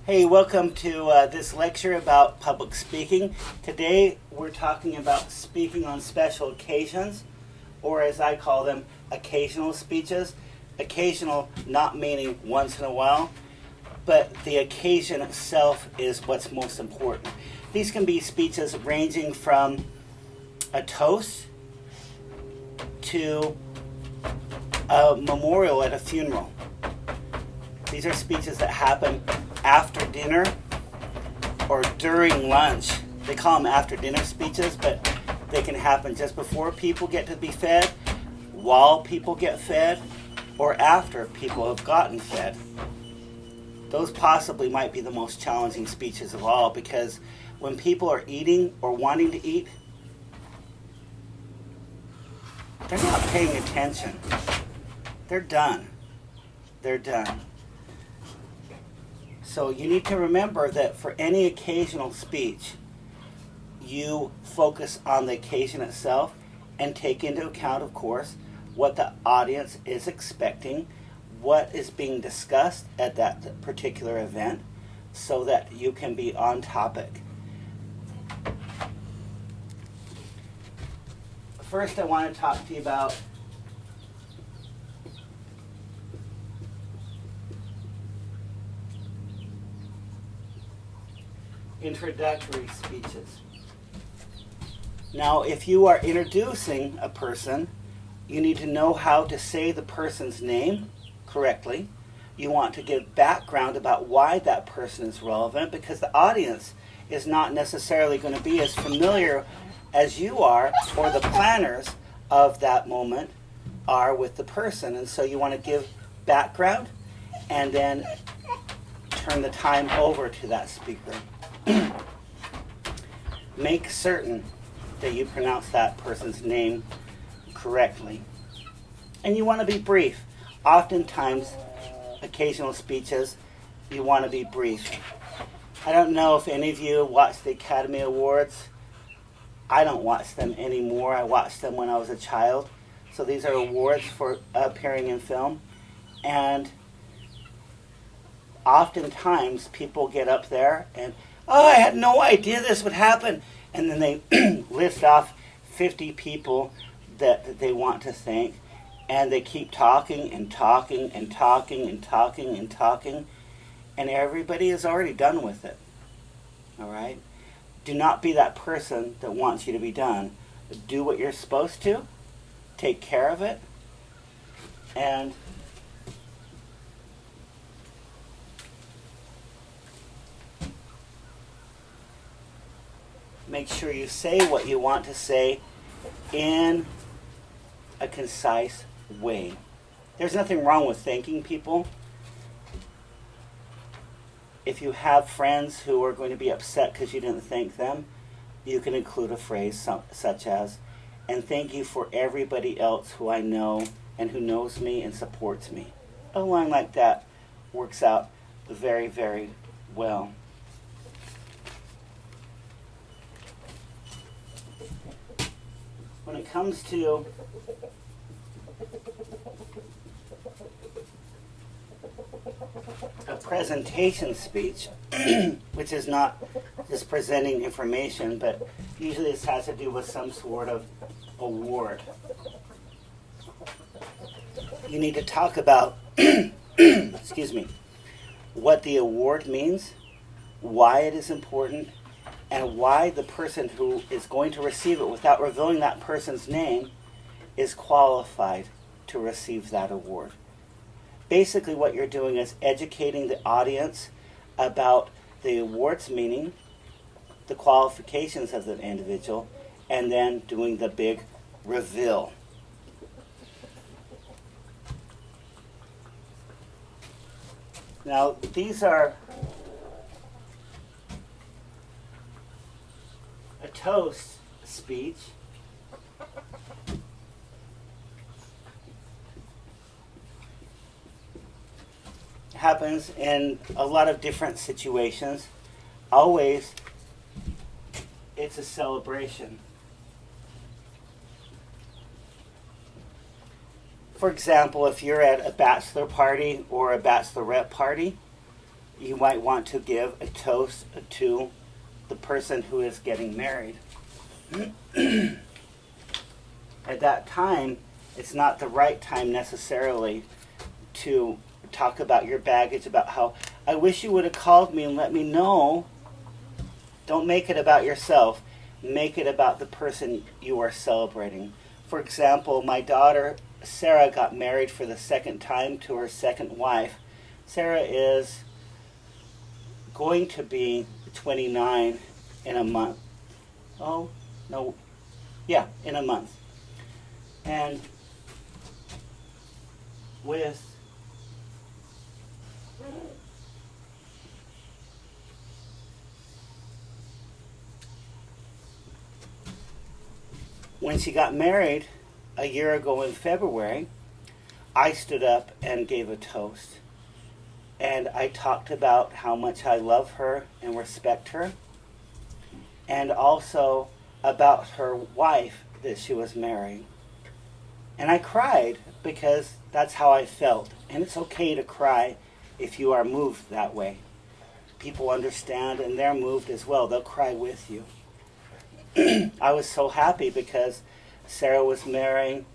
Hey, welcome to this lecture about public speaking. Today we're talking about speaking on special occasions, or as I call them, occasional speeches. Occasional not meaning once in a while, but the occasion itself is what's most important. These can be speeches ranging from a toast to a memorial at a funeral. These are speeches that happen after dinner or during lunch. They call them after dinner speeches, but they can happen just before people get to be fed, while people get fed, or after people have gotten fed. Those possibly might be the most challenging speeches of all, because when people are eating or wanting to eat, they're not paying attention. They're done. They're done. So you need to remember that for any occasional speech, you focus on the occasion itself and take into account, of course, what the audience is expecting, what is being discussed at that particular event, so that you can be on topic. First, I want to talk to you about introductory speeches. Now, if you are introducing a person, you need to know how to say the person's name correctly. You want to give background about why that person is relevant, because the audience is not necessarily going to be as familiar as you are, or the planners of that moment are, with the person. And so you want to give background and then turn the time over to that speaker. Make certain that you pronounce that person's name correctly. And you want to be brief. Oftentimes, occasional speeches, you want to be brief. I don't know if any of you watch the Academy Awards. I don't watch them anymore. I watched them when I was a child. So these are awards for appearing in film. And oftentimes, people get up there and, I had no idea this would happen. And then they list off 50 people that they want to thank. And they keep talking and talking and talking and talking and talking. And everybody is already done with it. All right? Do not be that person that wants you to be done. Do what you're supposed to. Take care of it. And make sure you say what you want to say in a concise way. There's nothing wrong with thanking people. If you have friends who are going to be upset because you didn't thank them, you can include a phrase such as, and thank you for everybody else who I know and who knows me and supports me. A line like that works out very, very well. When it comes to a presentation speech, which is not just presenting information, but usually this has to do with some sort of award. You need to talk about, excuse me, what the award means, why it is important, and why the person who is going to receive it, without revealing that person's name, is qualified to receive that award. Basically, what you're doing is educating the audience about the award's meaning, the qualifications of the individual, and then doing the big reveal. Now, these are a toast speech. Happens in a lot of different situations. Always, it's a celebration. For example, if you're at a bachelor party or a bachelorette party, you might want to give a toast to the person who is getting married. At that time, it's not the right time necessarily to talk about your baggage, about how, I wish you would have called me and let me know. Don't make it about yourself. Make it about the person you are celebrating. For example, my daughter, Sarah, got married for the second time to her second wife. Sarah is going to be 29 in a month. Oh, no. Yeah, in a month. And with when she got married a year ago in February, I stood up and gave a toast. And I talked about how much I love her and respect her, and also about her wife that she was marrying. And I cried because that's how I felt. And it's okay to cry if you are moved that way. People understand and they're moved as well. They'll cry with you. I was so happy because Sarah was marrying.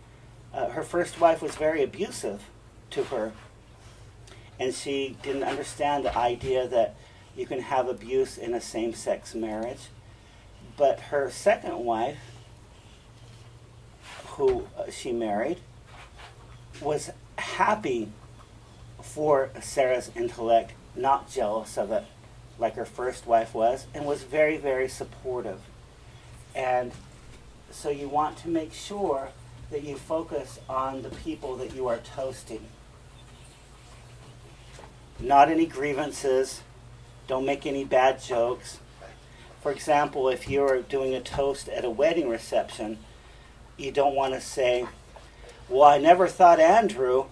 Her first wife was very abusive to her. And she didn't understand the idea that you can have abuse in a same-sex marriage. But her second wife, who she married, was happy for Sarah's intellect, not jealous of it like her first wife was, and was very, very supportive. And so you want to make sure that you focus on the people that you are toasting. Not any grievances. Don't make any bad jokes. For example, if you're doing a toast at a wedding reception, you don't want to say, well, I never thought Andrew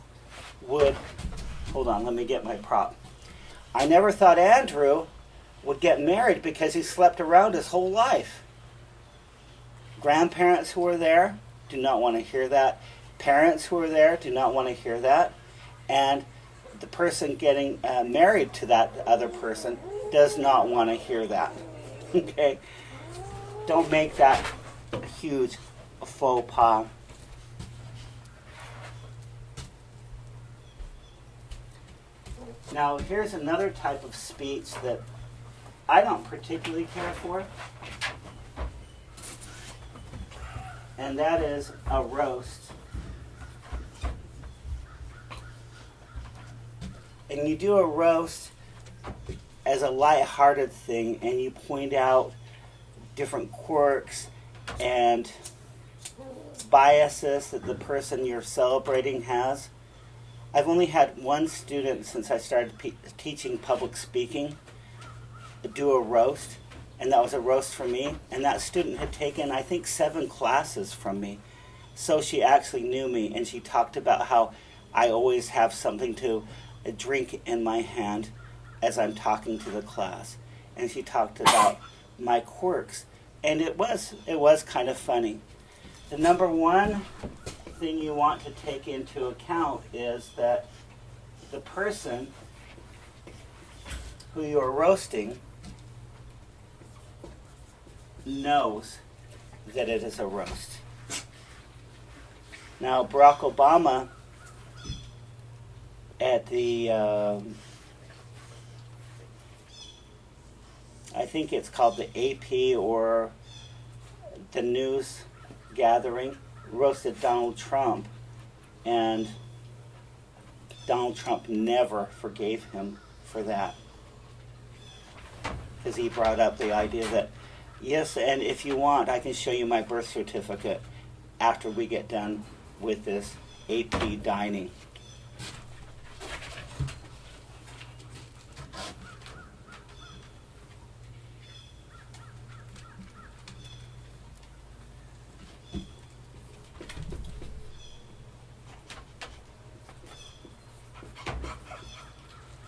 would, hold on, let me get my prop. I never thought Andrew would get married because he slept around his whole life. Grandparents who are there do not want to hear that. Parents who are there do not want to hear that. And the person getting married to that other person does not want to hear that. Okay? Don't make that a huge faux pas. Now, here's another type of speech that I don't particularly care for. And that is a roast. And you do a roast as a light-hearted thing, and you point out different quirks and biases that the person you're celebrating has. I've only had one student since I started teaching public speaking do a roast, and that was a roast for me. And that student had taken, I think, 7 classes from me. So she actually knew me, and she talked about how I always have something to drink in my hand as I'm talking to the class. And she talked about my quirks. And it was kind of funny. The number one thing you want to take into account is that the person who you are roasting knows that it is a roast. Now, Barack Obama at the, I think it's called the AP or the news gathering, roasted Donald Trump, and Donald Trump never forgave him for that. Because he brought up the idea that, yes, and if you want, I can show you my birth certificate after we get done with this AP dining.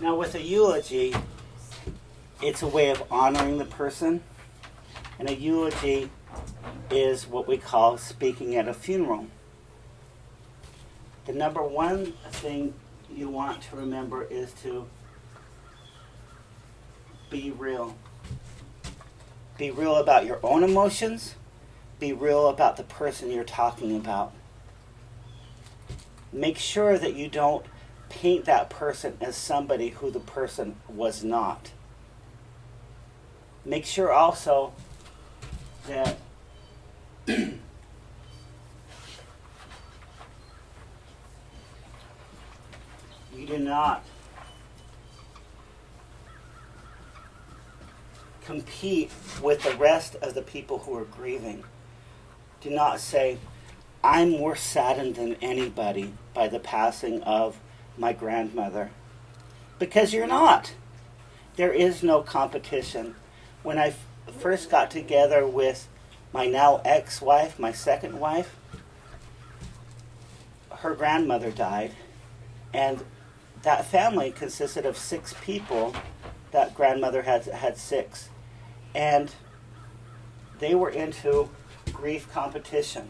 Now, with a eulogy, it's a way of honoring the person, and a eulogy is what we call speaking at a funeral. The number one thing you want to remember is to Be real. Be real about your own emotions. Be real about the person you're talking about. Make sure that you don't paint that person as somebody who the person was not. Make sure also that you do not compete with the rest of the people who are grieving. Do not say, I'm more saddened than anybody by the passing of my grandmother. Because you're not. There is no competition. When I first got together with my now ex-wife, my second wife, her grandmother died, and that family consisted of 6 people. That grandmother had 6. And they were into grief competition.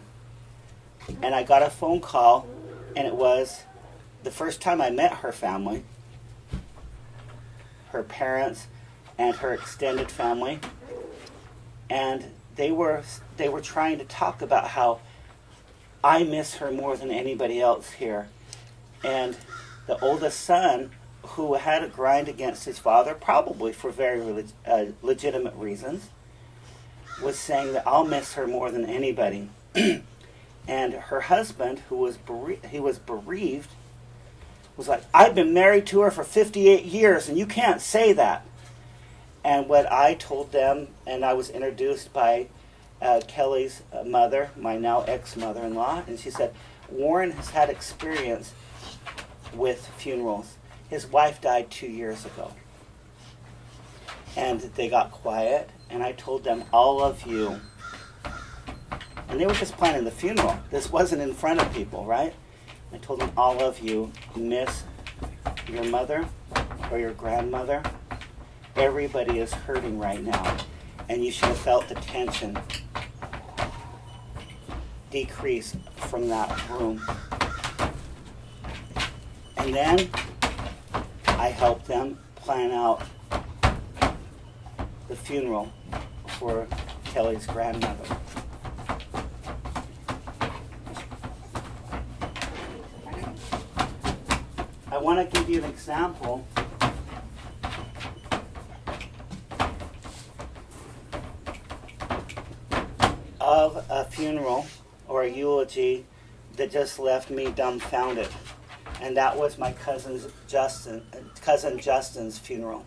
And I got a phone call, and it was the first time I met her family, her parents and her extended family. And they were trying to talk about how I miss her more than anybody else here. And the oldest son, who had a grind against his father, probably for very legitimate reasons, was saying that I'll miss her more than anybody. And her husband, who was bereaved, was like, I've been married to her for 58 years, and you can't say that. And what I told them, and I was introduced by Kelly's mother, my now ex-mother-in-law, and she said, Warren has had experience with funerals. His wife died 2 years ago. And they got quiet, and I told them, all of you, and they were just planning the funeral. This wasn't in front of people, right? I told them, all of you miss your mother or your grandmother. Everybody is hurting right now, and you should have felt the tension decrease from that room. And then I helped them plan out the funeral for Kelly's grandmother. I want to give you an example of a funeral or a eulogy that just left me dumbfounded. And that was my cousin Justin's funeral.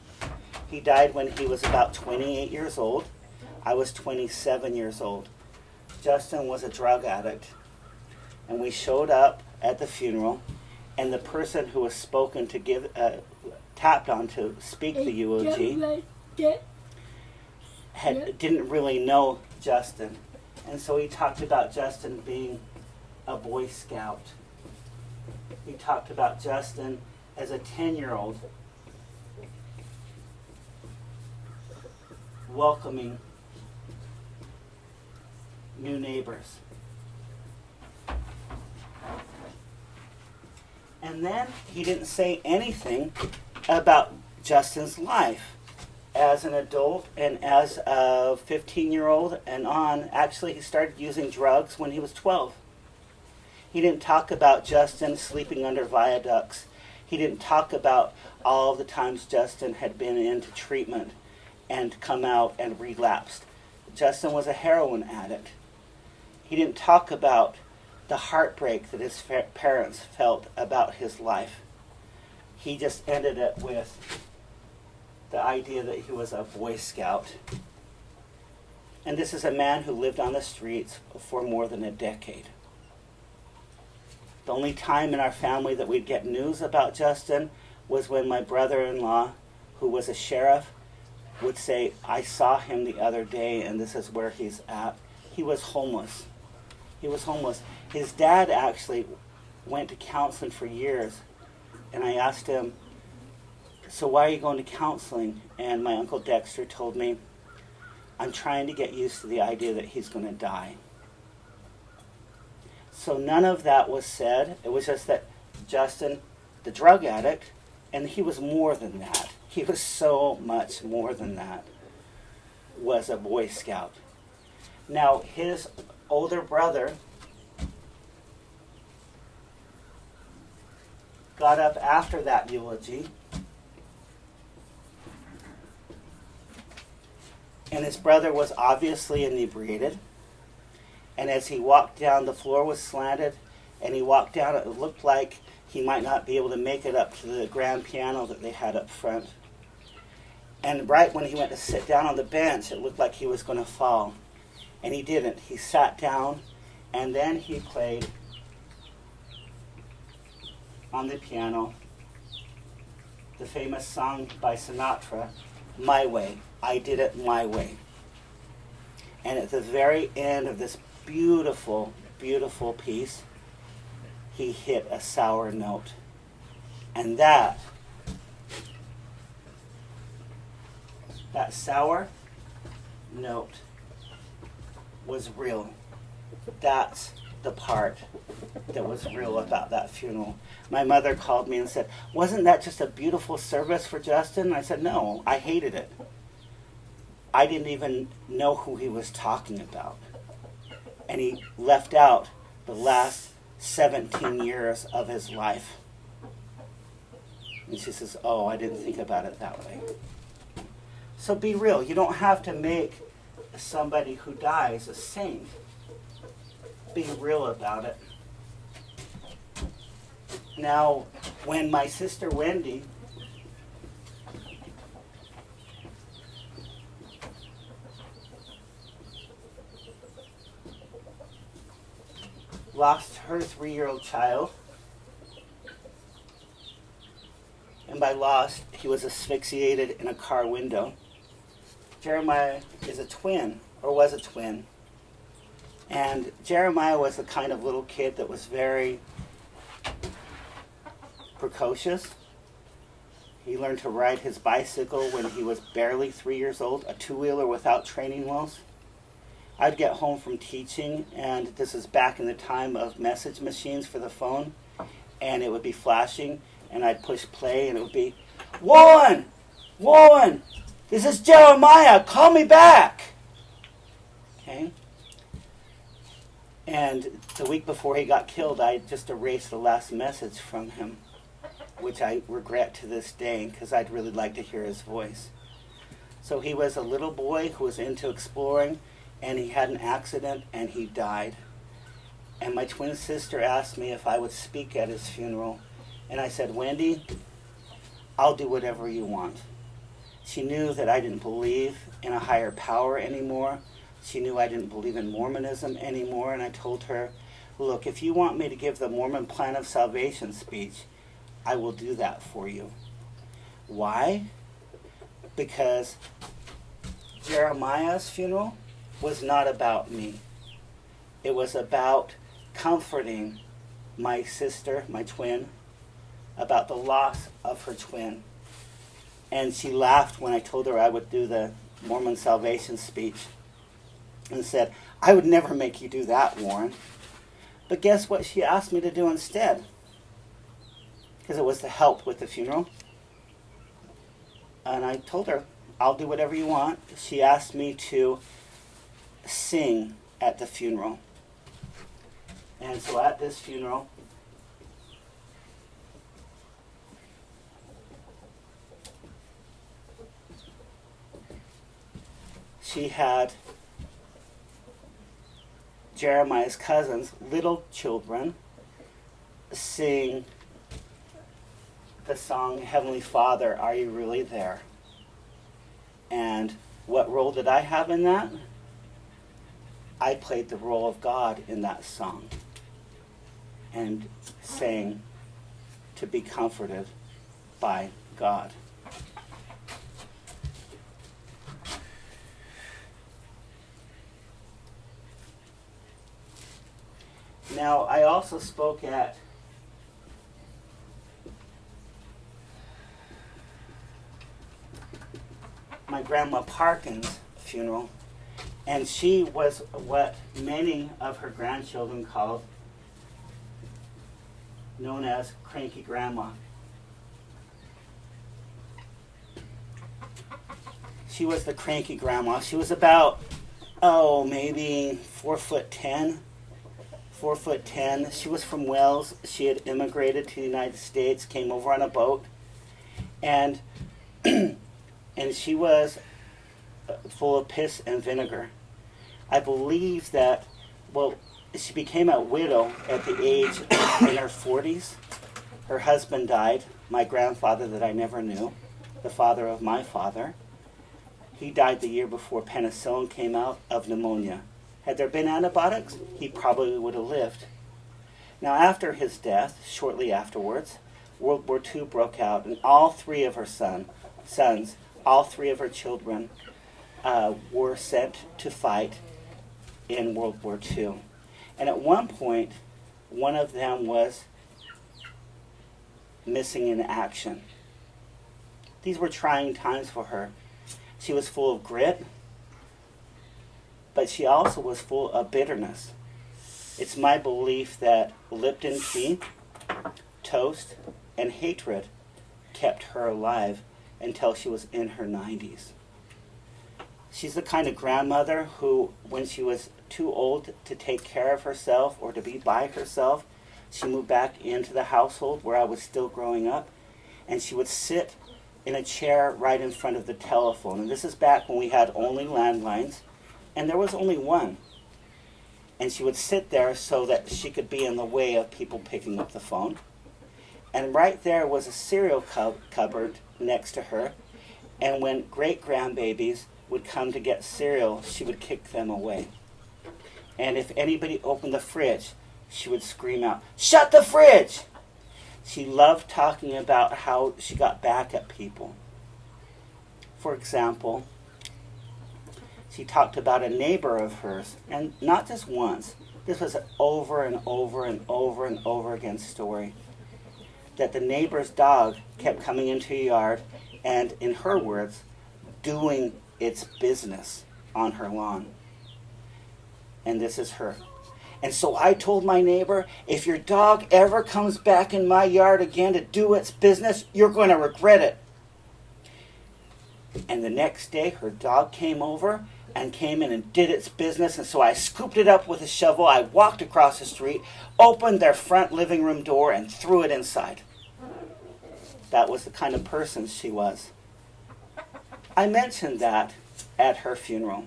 He died when he was about 28 years old. I was 27 years old. Justin was a drug addict. And we showed up at the funeral, and the person who was spoken to give, tapped on to speak the eulogy, didn't really know Justin. And so he talked about Justin being a Boy Scout. He talked about Justin as a 10-year-old welcoming new neighbors. And then he didn't say anything about Justin's life as an adult and as a 15-year-old and on. Actually, he started using drugs when he was 12. He didn't talk about Justin sleeping under viaducts. He didn't talk about all the times Justin had been into treatment and come out and relapsed. Justin was a heroin addict. He didn't talk about the heartbreak that his parents felt about his life. He just ended it with the idea that he was a Boy Scout. And this is a man who lived on the streets for more than a decade. The only time in our family that we'd get news about Justin was when my brother-in-law, who was a sheriff, would say, I saw him the other day and this is where he's at. He was homeless. He was homeless. His dad actually went to counseling for years. And I asked him, so why are you going to counseling? And my Uncle Dexter told me, I'm trying to get used to the idea that he's going to die. So none of that was said. It was just that Justin, the drug addict, and he was more than that. He was so much more than that. Was a Boy Scout. Now, his older brother got up after that eulogy, and his brother was obviously inebriated, and as he walked down, the floor was slanted, and he walked down, it looked like he might not be able to make it up to the grand piano that they had up front. And right when he went to sit down on the bench, it looked like he was going to fall. And he didn't. He sat down, and then he played on the piano the famous song by Sinatra, My Way. I Did It My Way. And at the very end of this beautiful, beautiful piece, he hit a sour note. And that sour note was real. That's the part that was real about that funeral. My mother called me and said, "Wasn't that just a beautiful service for Justin?" I said, "No, I hated it. I didn't even know who he was talking about." And he left out the last 17 years of his life. And she says, "Oh, I didn't think about it that way." So be real. You don't have to make somebody who dies a saint. Be real about it. Now, when my sister Wendy lost her 3-year-old child, and by lost, he was asphyxiated in a car window. Jeremiah is a twin, or was a twin. And Jeremiah was the kind of little kid that was very precocious. He learned to ride his bicycle when he was barely 3 years old, a two-wheeler without training wheels. I'd get home from teaching, and this is back in the time of message machines for the phone, and it would be flashing, and I'd push play, and it would be, Warren! Warren! This is Jeremiah! Call me back! Okay? And the week before he got killed, I just erased the last message from him, which I regret to this day, because I'd really like to hear his voice. So he was a little boy who was into exploring, and he had an accident, and he died. And my twin sister asked me if I would speak at his funeral. And I said, "Wendy, I'll do whatever you want." She knew that I didn't believe in a higher power anymore. She knew I didn't believe in Mormonism anymore. And I told her, "Look, if you want me to give the Mormon Plan of Salvation speech, I will do that for you." Why? Because Jeremiah's funeral was not about me. It was about comforting my sister, my twin, about the loss of her twin. And she laughed when I told her I would do the Mormon salvation speech and said, "I would never make you do that, Warren." But guess what she asked me to do instead? Because it was to help with the funeral. And I told her, "I'll do whatever you want." She asked me to sing at the funeral. And so at this funeral, she had Jeremiah's cousins, little children, sing the song, "Heavenly Father, Are You Really There?" And what role did I have in that? I played the role of God in that song and sang to be comforted by God. Now, I also spoke at my grandma Parkin's funeral, and she was what many of her grandchildren called, known as cranky grandma. She was the cranky grandma. She was about, oh, maybe 4'10". 4'10". She was from Wales. She had immigrated to the United States, came over on a boat, and and she was full of piss and vinegar. I believe that, well, she became a widow at the age in her 40s. Her husband died, my grandfather that I never knew, the father of my father. He died the year before penicillin came out of pneumonia. Had there been antibiotics, he probably would have lived. Now, after his death, shortly afterwards, World War II broke out, and all three of her sons, all three of her children, were sent to fight in World War II. And at one point, one of them was missing in action. These were trying times for her. She was full of grit, but she also was full of bitterness. It's my belief that Lipton tea, toast, and hatred kept her alive until she was in her 90s. She's the kind of grandmother who, when she was too old to take care of herself or to be by herself, she moved back into the household where I was still growing up, and she would sit in a chair right in front of the telephone. And this is back when we had only landlines, and there was only one. And she would sit there so that she could be in the way of people picking up the phone. And right there was a cereal cupboard next to her, and when great-grandbabies would come to get cereal, she would kick them away. And if anybody opened the fridge, she would scream out, "Shut the fridge!" She loved talking about how she got back at people. For example, she talked about a neighbor of hers, and not just once. This was an over and over and over and over again story. That the neighbor's dog kept coming into her yard and, in her words, doing its business on her lawn. And this is her. "And so I told my neighbor, if your dog ever comes back in my yard again to do its business, you're going to regret it." And the next day, her dog came over and came in and did its business, and so I scooped it up with a shovel. I walked across the street, opened their front living room door, and threw it inside. That was the kind of person she was. I mentioned that at her funeral.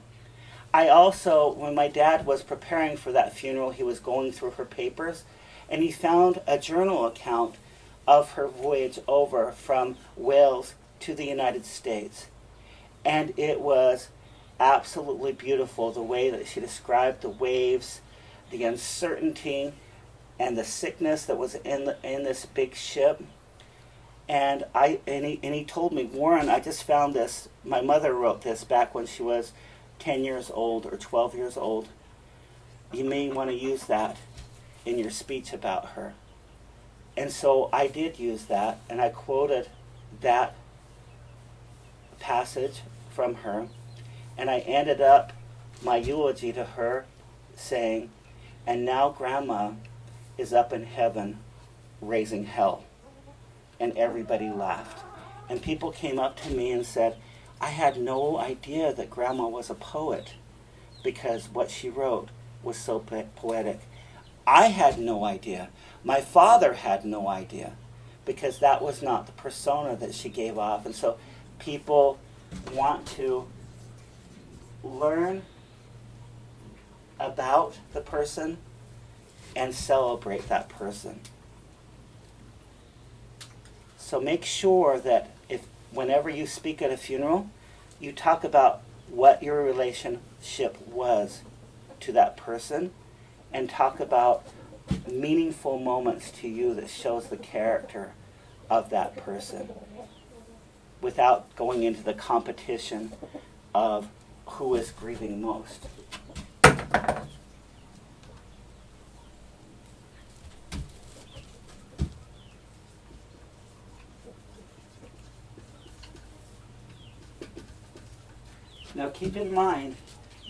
I also, when my dad was preparing for that funeral, he was going through her papers, and he found a journal account of her voyage over from Wales to the United States. And it was absolutely beautiful, the way that she described the waves, the uncertainty, and the sickness that was in this big ship. And he told me, "Warren, I just found this. My mother wrote this back when she was 10 years old or 12 years old. You may want to use that in your speech about her." And so I did use that, and I quoted that passage from her, and I ended up my eulogy to her saying, "And now Grandma is up in heaven raising hell." And everybody laughed. And people came up to me and said, "I had no idea that Grandma was a poet because what she wrote was so poetic." I had no idea. My father had no idea because that was not the persona that she gave off. And so people want to learn about the person and celebrate that person. So make sure that whenever you speak at a funeral, you talk about what your relationship was to that person and talk about meaningful moments to you that shows the character of that person without going into the competition of who is grieving most. Now keep in mind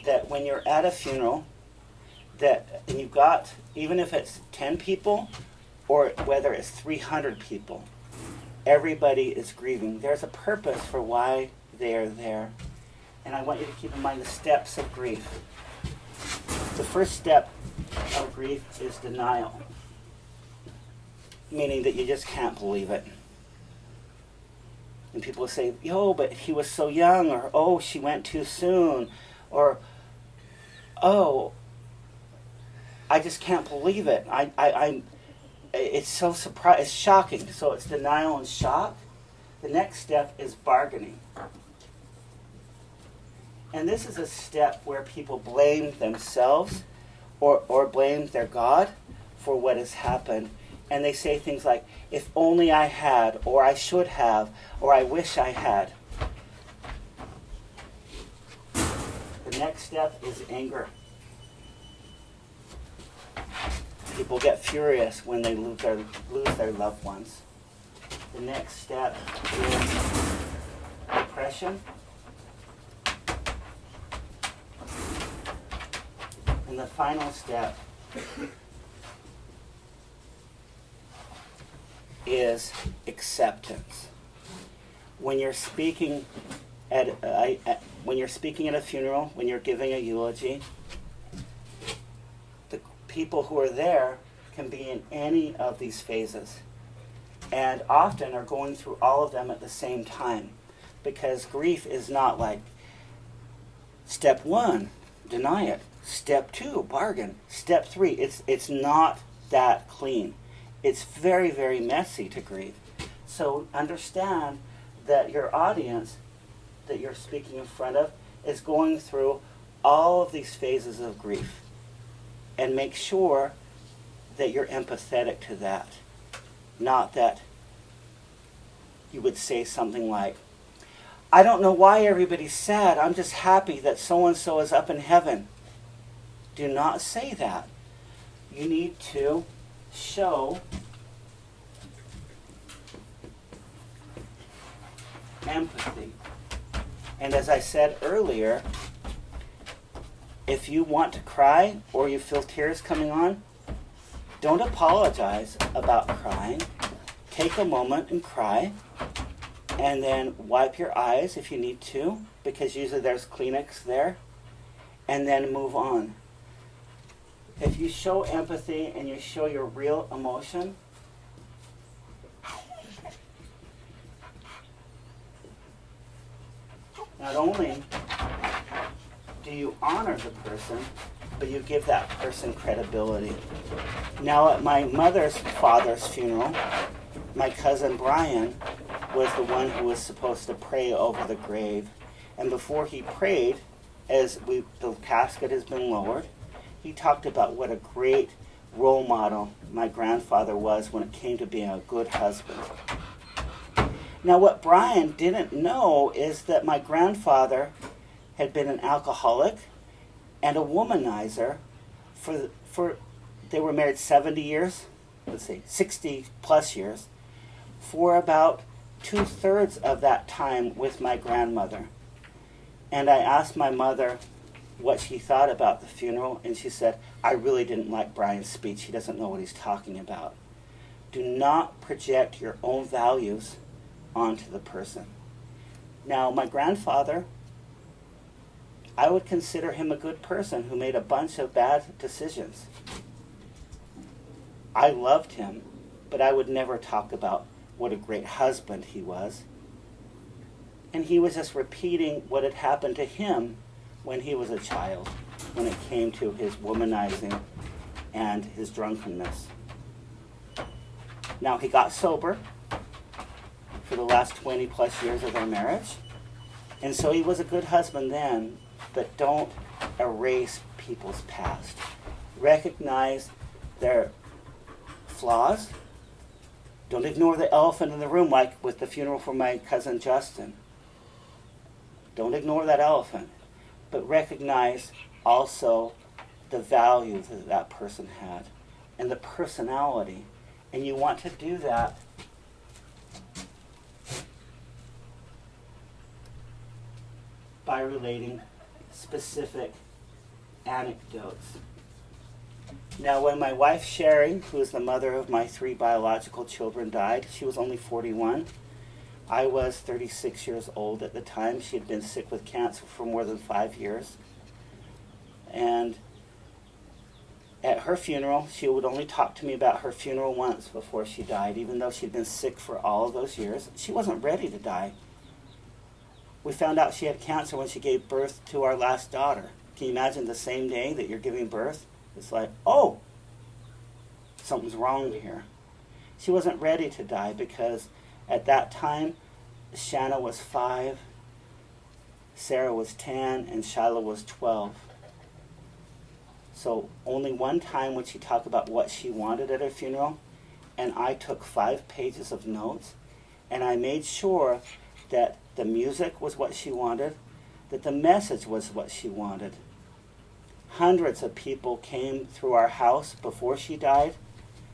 that when you're at a funeral, and you've got, even if it's 10 people or whether it's 300 people, everybody is grieving. There's a purpose for why they are there. And I want you to keep in mind the steps of grief. The first step of grief is denial, meaning that you just can't believe it. And people say, yo, but he was so young, or oh, she went too soon, or oh, I just can't believe it. It's so surprising, it's shocking. So it's denial and shock. The next step is bargaining. And this is a step where people blame themselves or blame their God for what has happened. And they say things like, if only I had, or I should have, or I wish I had. The next step is anger. People get furious when they lose their loved ones. The next step is depression. And the final step is acceptance. When you're speaking at a funeral, when you're giving a eulogy, the people who are there can be in any of these phases, and often are going through all of them at the same time, because grief is not like step 1, deny it. Step 2, bargain. Step 3, it's not that clean. It's very, very messy to grieve. So understand that your audience that you're speaking in front of is going through all of these phases of grief. And make sure that you're empathetic to that. Not that you would say something like, I don't know why everybody's sad. I'm just happy that so-and-so is up in heaven. Do not say that. You need to show empathy. And as I said earlier, if you want to cry or you feel tears coming on, don't apologize about crying. Take a moment and cry, and then wipe your eyes if you need to, because usually there's Kleenex there, and then move on. If you show empathy and you show your real emotion, not only do you honor the person, but you give that person credibility. Now, at my mother's father's funeral, my cousin Brian was the one who was supposed to pray over the grave. And before he prayed, as the casket has been lowered, he talked about what a great role model my grandfather was when it came to being a good husband. Now, what Brian didn't know is that my grandfather had been an alcoholic and a womanizer for they were married 70 years, 60 plus years, for about 2/3 of that time with my grandmother. And I asked my mother what she thought about the funeral, and she said, I really didn't like Brian's speech. He doesn't know what he's talking about. Do not project your own values onto the person. Now, my grandfather, I would consider him a good person who made a bunch of bad decisions. I loved him, but I would never talk about what a great husband he was. And he was just repeating what had happened to him when he was a child, when it came to his womanizing and his drunkenness. Now, he got sober for the last 20 plus years of their marriage, and so he was a good husband then, but don't erase people's past. Recognize their flaws. Don't ignore the elephant in the room, like with the funeral for my cousin Justin. Don't ignore that elephant, but recognize also the value that that person had and the personality. And you want to do that by relating specific anecdotes. Now, when my wife Sherry, who is the mother of my 3 biological children, died, she was only 41. I was 36 years old at the time. She had been sick with cancer for more than 5 years. And at her funeral, she would only talk to me about her funeral once before she died, even though she'd been sick for all of those years. She wasn't ready to die. We found out she had cancer when she gave birth to our last daughter. Can you imagine the same day that you're giving birth? It's like, oh, something's wrong here. She wasn't ready to die because at that time, Shanna was 5, Sarah was 10, and Shiloh was 12. So only one time would she talk about what she wanted at her funeral, and I took 5 pages of notes, and I made sure that the music was what she wanted, that the message was what she wanted. Hundreds of people came through our house before she died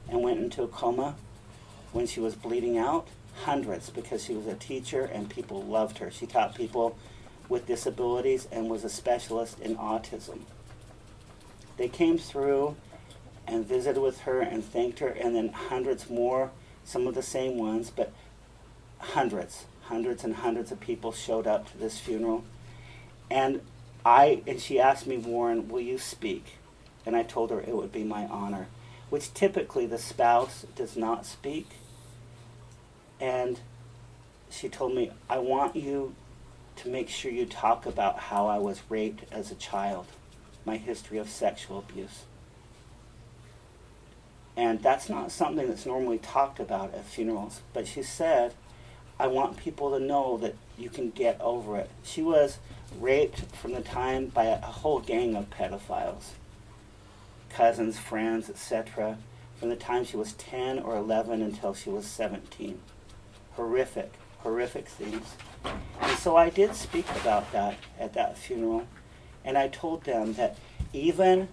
and went into a coma when she was bleeding out. Hundreds, because she was a teacher and people loved her. She taught people with disabilities and was a specialist in autism. They came through and visited with her and thanked her, and then hundreds more, some of the same ones, but hundreds and hundreds of people showed up to this funeral. And she asked me, Warren, will you speak? And I told her it would be my honor, which typically the spouse does not speak. And she told me, I want you to make sure you talk about how I was raped as a child, my history of sexual abuse. And that's not something that's normally talked about at funerals. But she said, I want people to know that you can get over it. She was raped from the time by a whole gang of pedophiles, cousins, friends, etc., from the time she was 10 or 11 until she was 17. Horrific things. And so I did speak about that at that funeral, and I told them that even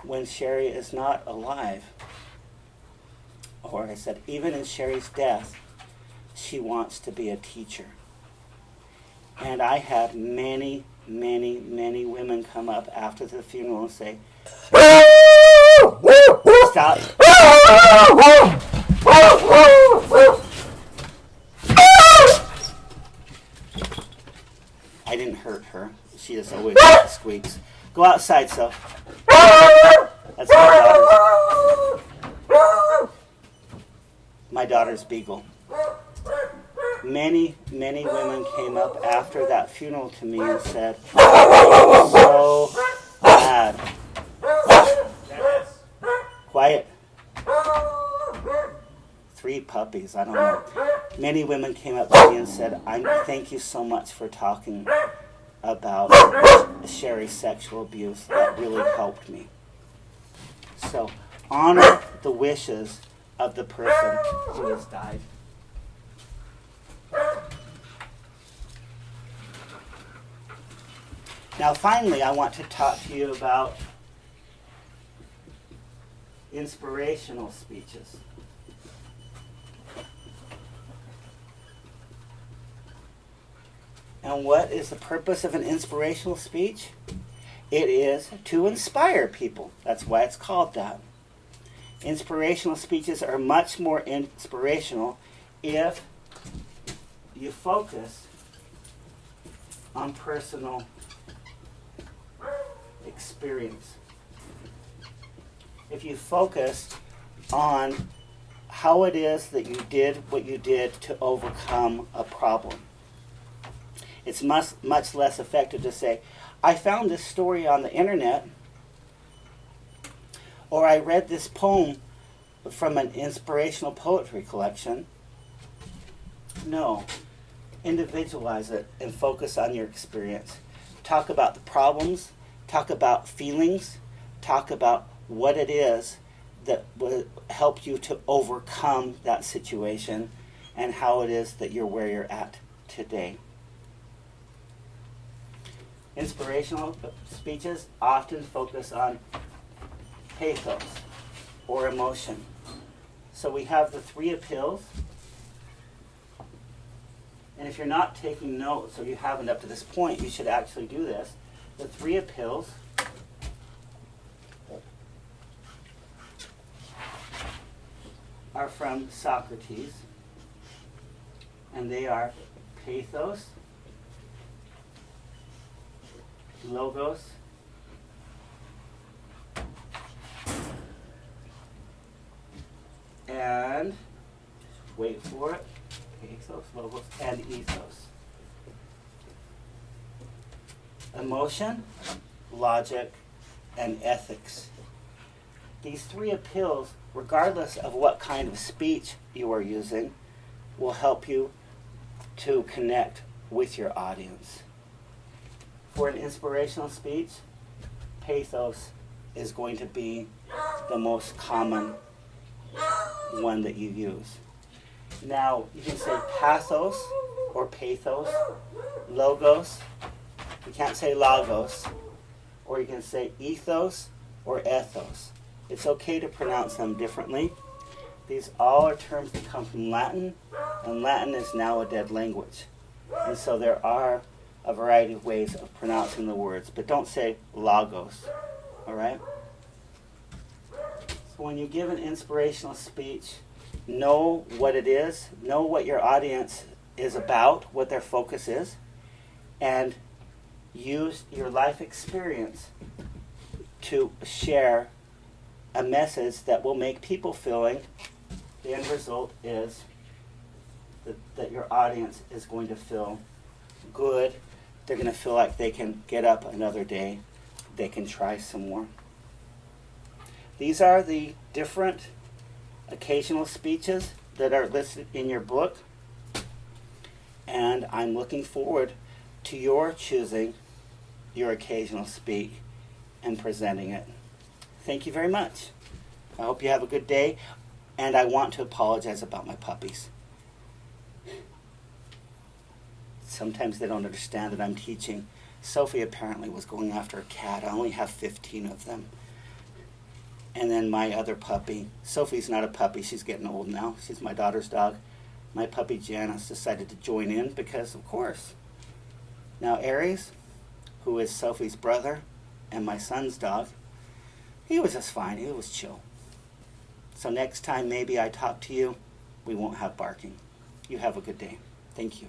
when Sherry is not alive, or I said, even in Sherry's death, she wants to be a teacher. And I had many women come up after the funeral and say, stop. I didn't hurt her. She just always squeaks. Go outside, so. That's my daughter's beagle. Many women came up after that funeral to me and said, I'm so glad. Quiet. 3 puppies, I don't know. Many women came up to me and said, thank you so much for talking about Sherry's sexual abuse. That really helped me. So, honor the wishes of the person who has died. Now, finally, I want to talk to you about inspirational speeches. And what is the purpose of an inspirational speech? It is to inspire people. That's why it's called that. Inspirational speeches are much more inspirational if you focus on personal experience. If you focus on how it is that you did what you did to overcome a problem. It's much less effective to say, I found this story on the internet, or I read this poem from an inspirational poetry collection. No. Individualize it and focus on your experience. Talk about the problems, talk about feelings, talk about what it is that will help you to overcome that situation and how it is that you're where you're at today. Inspirational speeches often focus on pathos or emotion. So we have the 3 appeals. And if you're not taking notes, or you haven't up to this point, you should actually do this. The 3 appeals are from Socrates. And they are pathos, logos, and, wait for it, pathos, logos, and ethos. Emotion, logic, and ethics. These three appeals, regardless of what kind of speech you are using, will help you to connect with your audience. For an inspirational speech, pathos is going to be the most common one that you use. Now, you can say pathos or pathos, logos, you can't say logos, or you can say ethos or ethos. It's okay to pronounce them differently. These all are terms that come from Latin, and Latin is now a dead language. And so there are a variety of ways of pronouncing the words, but don't say logos, all right? So when you give an inspirational speech, know what it is, know what your audience is about, what their focus is, and use your life experience to share a message that will make people feeling. The end result is that your audience is going to feel good. They're going to feel like they can get up another day. They can try some more. These are the different occasional speeches that are listed in your book. And I'm looking forward to your choosing your occasional speak and presenting it. Thank you very much. I hope you have a good day. And I want to apologize about my puppies. Sometimes they don't understand that I'm teaching. Sophie apparently was going after a cat. I only have 15 of them. And then my other puppy, Sophie's not a puppy, she's getting old now. She's my daughter's dog. My puppy Janice decided to join in because, of course. Now Aries, who is Sophie's brother and my son's dog, he was just fine. He was chill. So next time maybe I talk to you, we won't have barking. You have a good day. Thank you.